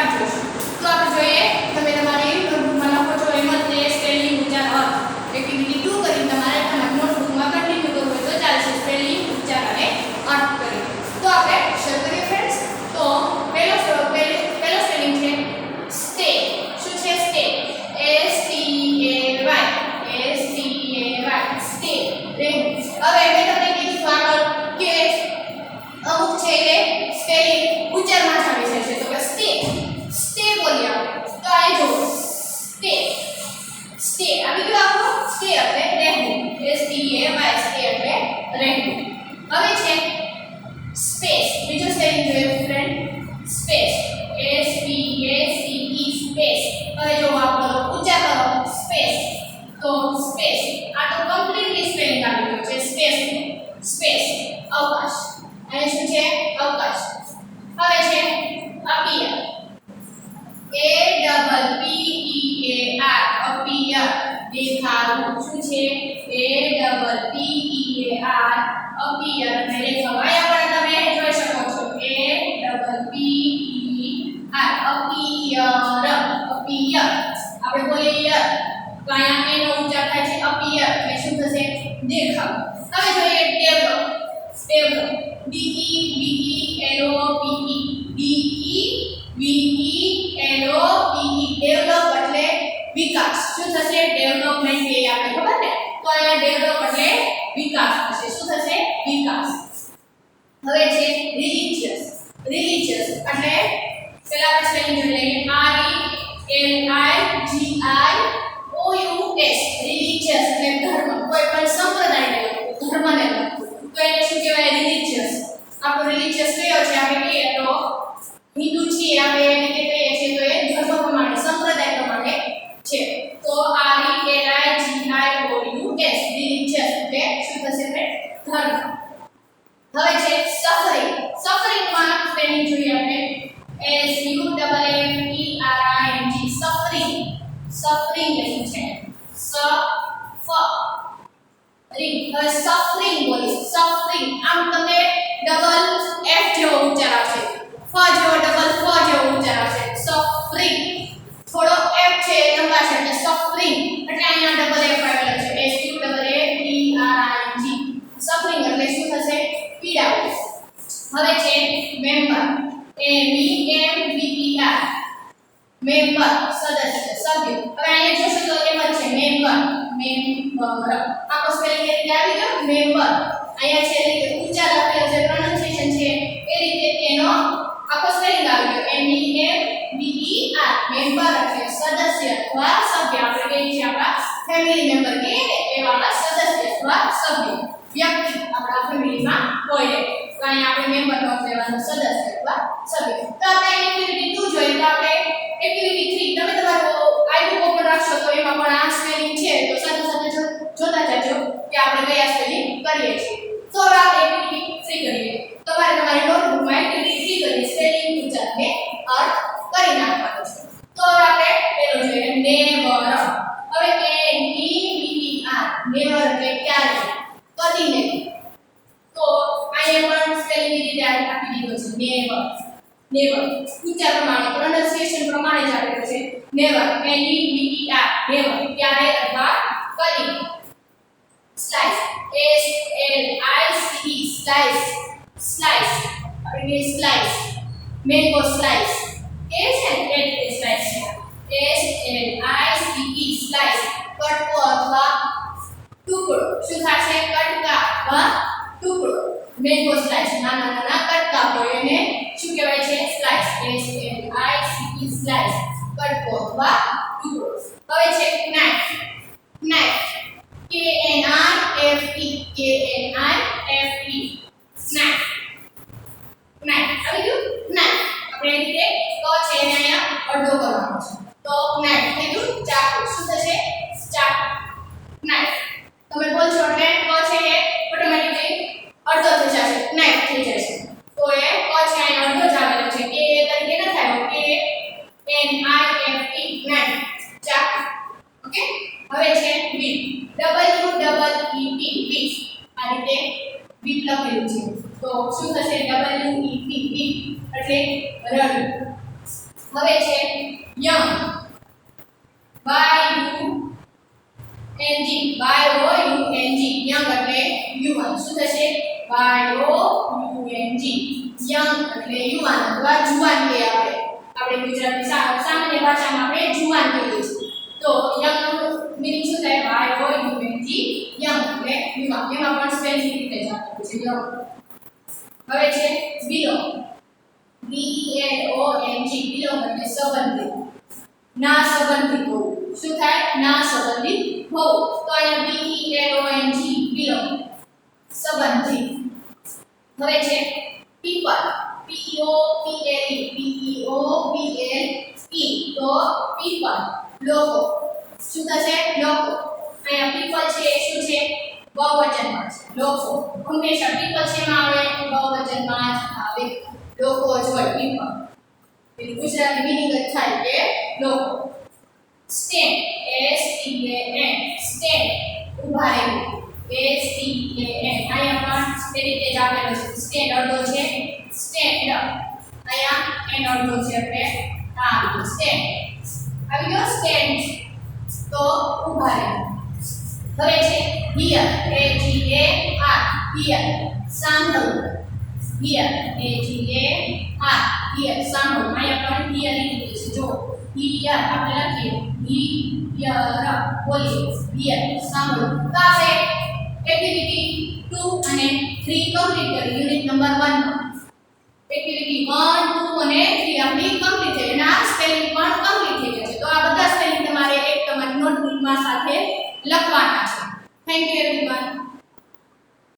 પાઠ જોઈશું. તો આપણે જોઈએ તમે તમારી નોટબુકમાં લખો છો એમ જ તે સ્પેલિંગ ઉચ્ચાર અર્થ એક્ટિવિટી 2 કરીને તમારે તમારી નોટબુકમાં કન્ટિન્યુ કરવું હોય તો ચાલશે સ્પેલિંગ ઉચ્ચાર અને અર્થ કરી. તો આપણે શરૂ કરીએ ફ્રેન્ડ્સ. તો પહેલો સ્પેલિંગ છે સ્ટે. શું છે stay? S T A Y stay. હવે મેં તમને કીધું આગળ કે અમુક છે એ સ્પેલિંગ ઉચ્ચારમાં જ આવી જાય છે. તો કે સ્ટે બોલીએ આપણે. તો આ જો સ્ટે આવી ગયું આપણું. સ્ટે એટલે રહેવું. S T A Y stay એટલે રહેવું. હવે છે સ્પેસ. બીજો સ્પેલિંગ જોઈએ friend. Space S P A C E space. હવે જો આપણો ઉચ્ચાર કરો સ્પેસ. તો સ્પેસ આ તો કમ્પ્લીટલી સ્પેલિંગ આવી ગયું છે સ્પેસ. સ્પેસ અવકાશ. અને શું છે અવકાશ. હવે છે અપિયર. A અપિયર દેખાવું. શું છે A અપિયર એટલે દેખાવું. અહીંયા પણ તમે જોઈ શકો છો અપિયર. આપણે બોલીએ યર તો અહીંયા એનો ઉચ્ચાર થાય છે અપિયર એટલે શું થશે દેખાવ. હવે જોઈએ develop. D E V E L O P E develop એટલે વિકાસ. શું થશે ડેવલપમેન્ટ એ આપણે ખબર ને. તો અહીંયા ડેવલપ એટલે વિકાસ થશે. શું થશે વિકાસ. હવે છે રિલિજિયસ. એટલે પેલા આપણે સ્પેલિંગ જોઈ લઈએ RELIGIOUS રિલિજિયસ એટલે ધર્મ. કોઈ પણ સંપ્રદાયને લગતું ધર્મને લગતું તો એને શું કહેવાય રિલિજિયસ. આપણો રિલિજિયસ કયો છે આપણે કહીએ તો હિન્દુ છીએ આપણે એને કહીએ છીએ તો એ ધર્મ પ્રમાણે સંપ્રદાય પ્રમાણે છે. તો RELIGIOUS રિલિજિયસ એટલે શું થશે ધર્મ. હવે છે સફરિંગ. સફરિંગમાં સ્પેલિંગ જોઈએ આપણે SUFFERING સફરિંગ. સફરિંગ લખ્યું છે સફરિંગ. હવે સફરિંગ બોલી સફરિંગ. આમ તમને ડબલ F જેવો ઉચ્ચાર આવશે. ફ જેવો ડબલ ફ જેવો ઉચ્ચાર આવશે. સફરિંગ. થોડો F છે લંબાશે એટલે સફરિંગ. એટલે અહીંયા ડબલ F આવેલો છે SUFFERING. સફરિંગ એટલે શું થશે પીડાવું. હવે છે મેમ્બર. મેમ્બર સદસ્ય સભ્ય. હવે અહીંયા જોશો તો એમ જ છે મેમ્બર. આખો સ્પેલિંગ એ રીતે આવી ગયો મેમ્બર. અહીંયા છે રીતે ઉચ્ચાર લખેલો છે પ્રોનન્સિએશન છે એ રીતે તેનો આખો સ્પેલિંગ આવી ગયો મેમ્બર એટલે સદસ્ય અથવા સભ્ય. આપણે કહીએ છીએ આપણા ફેમિલી મેમ્બર કે એવા સદસ્ય અથવા સભ્ય વ્યક્તિ આપણા ફેમિલીમાં હોય. તો અહીંયા આપણે મેમ્બર નો લેવાનો સદસ્ય અથવા સભ્ય. તો આપણે એક્ટિવિટી 2 જોઈએ. તો આપણે એક્ટિવિટી 3 તમે તમારો આઈબુક ઓપન રાખશો તો એમાં પણ આ સ્પેલિંગ છે તો સાથે સાથે જોતા જજો કે આપણે કયા સ્પેલિંગ કરીએ છીએ. તો હવે આપણે એક્ટિવિટી 3 કરીએ. તમારે તમારી નોટબુકમાં એક્ટિવિટી 3 કરી સ્પેલિંગ ઉચ્ચારને અર્થ કરી નાખવાનો છે. તો હવે આપણે પેલો જોઈએ નેવર. હવે નેવર એટલે ક્યારે કદી નહીં. તો અહીંયા પણ સ્પેલિંગ રીતે આપી દીધો છે નેવર. ઉચ્ચાર પ્રમાણે પ્રોનન્સિએશન પ્રમાણે જ આપેલું છે નેવર. નેવર ક્યારે અથવા કદી. સ્લાઇસ સ્લાઇસ આપણે સ્લાઇસ. મેંગો સ્લાઇસ કે છે ને એ સ્લાઇસ છે સ્લાઇસ. કટકો અથવા ટુકડો. શું થશે કટકા અથવા ટુકડો. મેંગો સ્લાઇસ નાના કટકા હોય એને શું કહેવાય છે સ્લાઇસ. સ્લાઇસ કટકો અથવા ટુકડો. હવે છે નાઇફ. KNIFE knife. આવી ગયું નાઇફ. આપણે એ રીતે ક છે એને અહીંયા અડધો કરવાનો છે તો નાઇફ થઈ ગયું ચાકુ. શું થશે ચાકુ નાઇફ. તમે બોલશો એટલે ક છે એ ઓટોમેટિકલી અડધો થઈ જશે નાઇફ થઈ જશે. તો એ ક છે અહીંયા અડધો જ આવેલો છે કે એ તરીકે ન થાય KNIFE નાઇફ ચાકુ. ઓકે. હવે છે વીપ. WEEP આ રીતે વીપ લખેલું છે તો શું થશે WEEP વીપ એટલે રડવું. હવે છે યંગ Y-U-N-G યંગ એટલે યુવાન શું થશે Y-O-U-N-G યંગ એટલે યુવાન અથવા જુવાન કે આપણે ગુજરાતી સામાન્ય ભાષામાં આપણે જુવાન કહીએ છીએ તો યંગ નું મીનિંગ શું થાય Y-O-U-N-G યંગ એટલે યુવાન એમાં પણ સ્પેલિંગ રીતે જ આપેલું છે યંગ હવે છે બિલોંગ B-E-L-O-N-G બિલોંગ એટલે સંબંધિત ના સંબંધિત હોવું શું થાય ના સંબંધિત હોવું તો અહીંયા B-E-L-O-N-G બિલોંગ સંબંધિત હવે છે people P-O-P-L-E P-E-O-P-L-E તો people લોકો શું થશે લોકો અહીંયા people છે એ શું છે બહુવચનમાં છે લોકો હંમેશા people શેમાં આવે બહુવચનમાં જ આવે લોકો જ હોય people એટલે ગુજરાતી મીનિંગ જ થાય કે લોકો સ્ટેન્ડ S-T-A-N સ્ટેન્ડ ઊભા રહેવું S-T-A-N અહીંયા પણ તે રીતે જ આપેલું છે સ્ટેન્ડ અડધો છે સ્ટેન્ડ અહીંયા એન અડધો છે એટલે આ સ્ટેન્ડ આવી ગયો સ્ટેન્ડ તો ઊભા રહેવું હવે છે હિયર H-E-A-R હિયર સાંભળવું હિયર H-E-A-R હિયર સાંભળવું અહીંયા પણ હિયર રીતે છે જો હિયર આપણે લખીએ હિયર બોલીએ હિયર સાંભળવું તો આપણે એક્ટિવિટી 2 અને 3 કમ્પ્લીટ કરી યુનિટ નંબર 1 માં એક્ટિવિટી 1 2 અને 3 આપણી કમ્પ્લીટ થઈ અને આ સ્પેલિંગ પણ કમ્પ્લીટ થઈ ગયા છે તો આ બધા સ્પેલિંગ તમારે એક તમારી નોટબુકમાં સાથે લખવાના છે થેન્ક યુ એવરીવન